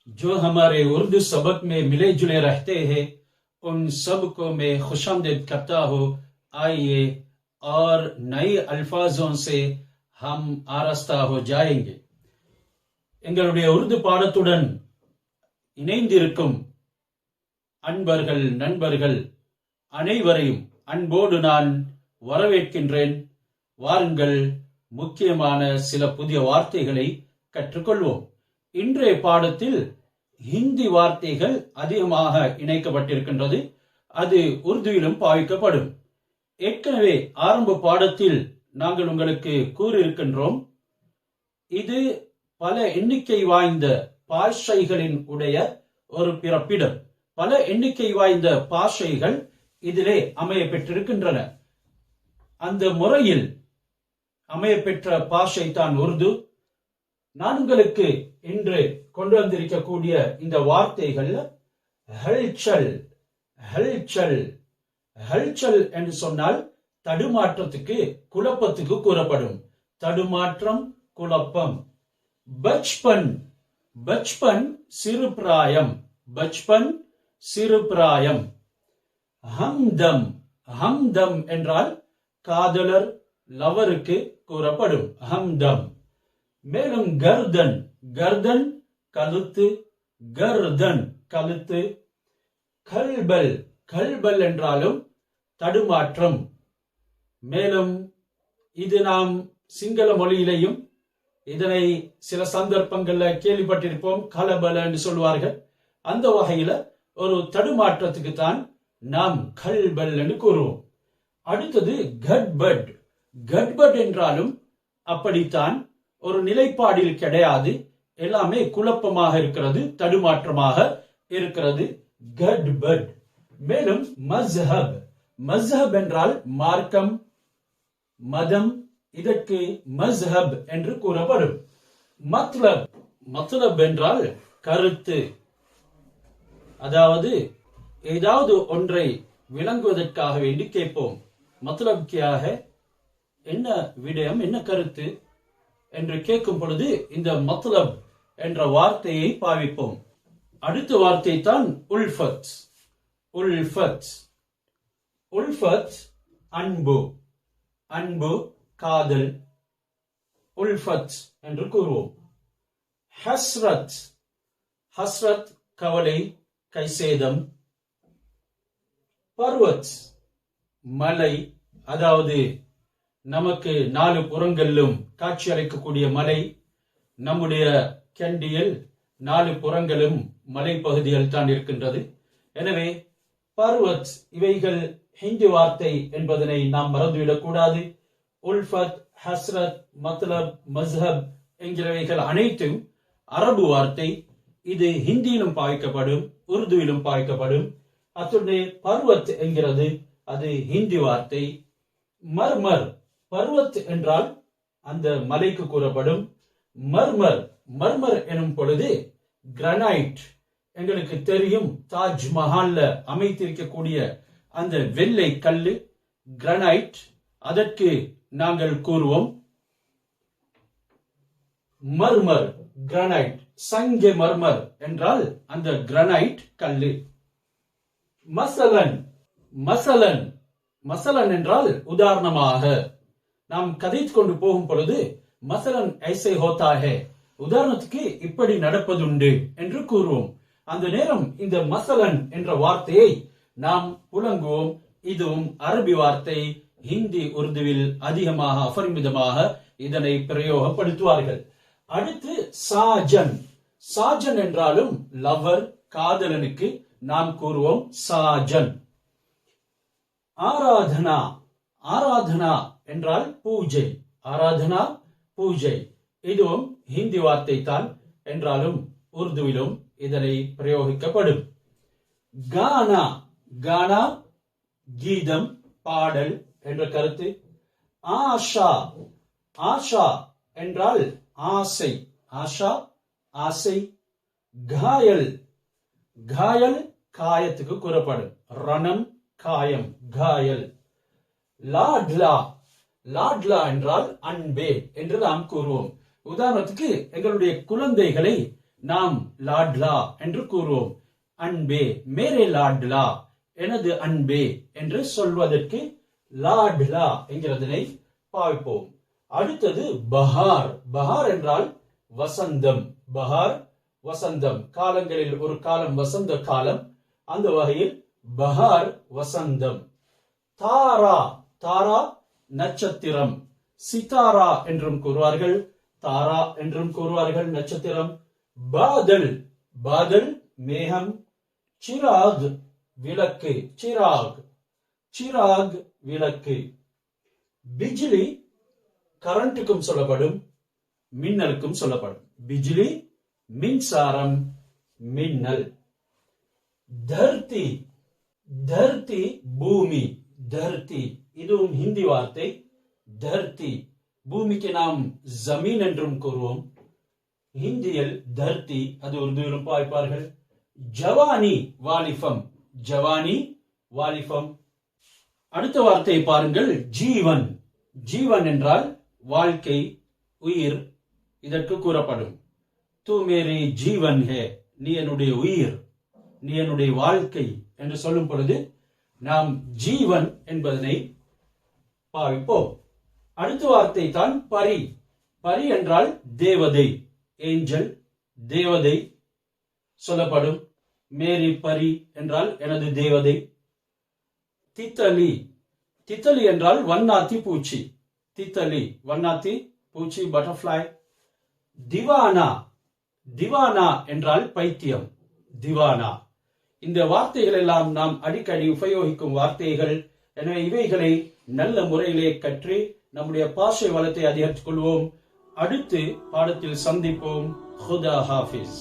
जो हमारे उर्दू सबक में मिले जुले रहते हैं उन सब को मैं खुशामदीद करता हूँ। आइए और नए अल्फाजों से हम आरास्ता हो जाएंगे। எங்களுடைய உருது பாடத்துடன் இணைந்திருக்கும் அன்பர்கள் நண்பர்கள் அனைவரையும் அன்போடு நான் வரவேற்கின்றேன். வாருங்கள், முக்கியமான சில புதிய வார்த்தைகளை கற்றுக்கொள்வோம். இன்றைய பாடத்தில் ஹிந்தி வார்த்தைகள் அதிகமாக இணைக்கப்பட்டிருக்கின்றது. அது உருதுவிலும் பாவிக்கப்படும். ஏற்கனவே ஆரம்ப பாடத்தில் நாங்கள் உங்களுக்கு கூறியிருக்கின்றோம், இது பல எண்ணிக்கை வாய்ந்த பாஷைகளின் உடைய ஒரு பிறப்பிடம். பல எண்ணிக்கை வாய்ந்த பாஷைகள் இதிலே அமைய பெற்றிருக்கின்றன. அந்த முறையில் அமைய பெற்ற பாஷை தான் உருது. நான் உங்களுக்கு இன்று கொண்டு வந்திருக்கக்கூடிய இந்த வார்த்தைகள் ஹல்சல் ஹல்சல் ஹல்சல் என்று சொன்னால் தடுமாற்றத்துக்கு குழப்பத்துக்கு கூறப்படும். தடுமாற்றம், குழப்பம். பச்பன் பச்பன் சிறு பிராயம். பச்பன் சிறு பிராயம். ஹம்தம் ஹம்தம் என்றால் காதலர், லவருக்கு கூறப்படும் ஹம்தம். மேலும் கர்தன் கர்தன் கழுத்து. கர்தன் கழுத்து. கல்பல் கல்பல் என்றாலும் தடுமாற்றம். மேலும் இது நாம் சிங்கள மொழியிலேயும் இதனை சில சந்தர்ப்பங்கள்ல கேள்விப்பட்டிருப்போம். கலபல என்று சொல்வார்கள். அந்த வகையில ஒரு தடுமாற்றத்துக்கு தான் நாம் கல்பல் என்று கூறுவோம். அடுத்தது கட்பட். கட்பட் என்றாலும் அப்படித்தான், ஒரு நிலைப்பாடில் கிடையாது, எல்லாமே குழப்பமாக இருக்கிறது, தடுமாற்றமாக இருக்கிறது. கட்பட். மேலும் மஸ்ஹப். மஸ்ஹப் என்றால் மார்க்கம், மதம். இதற்கு மஸ்ஹப் என்று கூறப்படும். மத்லப். மத்லப் என்றால் கருத்து. அதாவது ஏதாவது ஒன்றை விளங்குவதற்காக வேண்டி கேட்போம். மத்லப் கியாக, என்ன விடயம், என்ன கருத்து என்று கேட்கும் பொழுது இந்த மத்லப் என்ற வார்த்தையை பாவிப்போம். அடுத்த வார்த்தை தான் உல்ஃபத். உல்ஃபத். உல்ஃபத் அன்பு. அன்பு, காதல். உல்ஃபத் என்று கூறுவோம். ஹஸ்ரத். ஹஸ்ரத் கவலை, கைசேதம். பர்வத் மலை, அதாவது நமக்கு நாலு புறங்களிலும் காட்சி அளிக்கக்கூடிய மலை. நம்முடைய கண்டியில் நாலு புறங்களும் மலைப்பகுதிகள் தான் இருக்கின்றது. எனவே பர்வத், இவைகள் ஹிந்தி வார்த்தை என்பதனை நாம் மறந்துவிடக் கூடாது. உல்ஃபத், ஹஸ்ரத், மத்லப், மஸ்ஹப் என்கிறவைகள் அனைத்தும் அரபு வார்த்தை. இது ஹிந்தியிலும் பாவிக்கப்படும், உருதுவிலும் பாவிக்கப்படும். அத்துடைய பர்வத் என்கிறது அது ஹிந்தி வார்த்தை. மர்மர். பர்வத் என்றால் அந்த மலைக்கு கூறப்படும். மர்மர். மர்மர் எனும் பொழுது கிரானைட். எங்களுக்கு தெரியும், தாஜ் மஹால்ல அமைத்திருக்கக்கூடிய அந்த வெள்ளை கல்லு கிரானைட். அதற்கு நாங்கள் கூறுவோம் மர்மர், கிரானைட். சங்கே மர்மர் என்றால் அந்த கிரானைட் கல்லு. மசலன். மசலன். மசலன் என்றால் உதாரணமாக. நாம் கதைத்து கொண்டு போகும் பொழுது மசலன் ஐசே ஹோதா ஹே, உதாரணத்துக்கு இப்படி நடப்பதுண்டு என்று கூறுவோம். அந்த நேரம் இந்த மசலன் என்ற வார்த்தையை நாம் புழங்குவோம். இதுவும் அரபி வார்த்தை. ஹிந்தி, உருதுவில் அதிகமாக அபரிமிதமாக இதனை பிரயோகப்படுத்துவார்கள். அடுத்து சாஜன். சாஜன் என்றாலும் லவர், காதலனுக்கு நாம் கூறுவோம் சாஜன். ஆராதனா. ஆராதனா என்றால் பூஜை. ஆராதனா, பூஜை. இதுவும் ஹிந்தி வார்த்தை தான் என்றாலும் உருதுவிலும் இதனை பிரயோகிக்கப்படும். கானா. கானா கீதம், பாடல் என்ற கருத்து. ஆஷா. ஆஷா என்றால் ஆசை. ஆஷா, ஆசை. காயல். காயல் காயத்துக்கு கூறப்படும். ரணம், காயம், காயல். லாட்லா. லாட்லா என்றால் அன்பே என்று நாம் கூறுவோம். உதாரணத்துக்கு எங்களுடைய குழந்தைகளை நாம் லாட்லா என்று கூறுவோம். அன்பே, மேரே லாட்லா, எனது அன்பே என்று சொல்வதற்கு லாட்லா என்கிறதனை பாவிப்போம். அடுத்தது பஹார். பஹார் என்றால் வசந்தம். பஹார் வசந்தம். காலங்களில் ஒரு காலம் வசந்த காலம், அந்த வகையில் பஹார் வசந்தம். தாரா, தாரா நட்சத்திரம். சிதாரா என்றும் கூறுவார்கள், தாரா என்றும் கூறுவார்கள் நட்சத்திரம். பாதல், பாதல் மேகம். சிராக் விளக்கு. சிராக், சிராக் விளக்கு. பிஜ்லி கரண்ட்டுக்கும் சொல்லப்படும், மின்னலுக்கும் சொல்லப்படும். பிஜ்லி மின்சாரம், மின்னல். தர்த்தி, தர்த்தி பூமி. தர்த்தி இதுவும் ஹிந்தி வார்த்தை. தர்த்தி, பூமிக்கு நாம் ஜமீன் என்றும் கூறுவோம். ஹிந்தியில் தர்த்தி, அது உருதுவிலும் பாய்ப்பார்கள். ஜவானி வாலிபம். ஜவானி வாலிபம். அடுத்த வார்த்தையை பாருங்கள், ஜீவன். ஜீவன் என்றால் வாழ்க்கை, உயிர். இதற்கு கூறப்படும் தூ மேரே ஜீவன் ஹே, நீ என்னுடைய உயிர், நீ என்னுடைய வாழ்க்கை என்று சொல்லும் பொழுது நாம் ஜீவன் என்பதனை பாவிப்போம். அடுத்த வார்த்தை தான் பரி. பரி என்றால் தேவதை, ஏஞ்சல், தேவதை சொல்லப்படும். மேரி பரி என்றால் எனது தேவதை. தித்தலி. தித்தலி என்றால் வண்ணாத்தி பூச்சி. தித்தலி வண்ணாத்தி பூச்சி, பட்டர்ஃப்ளை. திவானா. திவானா என்றால் பைத்தியம். திவானா. இந்த வார்த்தைகள் எல்லாம் நாம் அடிக்கடி உபயோகிக்கும் வார்த்தைகள். எனவே இவைகளை நல்ல முறையிலே கற்று நம்முடைய பாஷை வளத்தை அதிகரித்துக் கொள்வோம். அடுத்து பாடத்தில் சந்திப்போம். ஹுதா ஹாஃபிஸ்.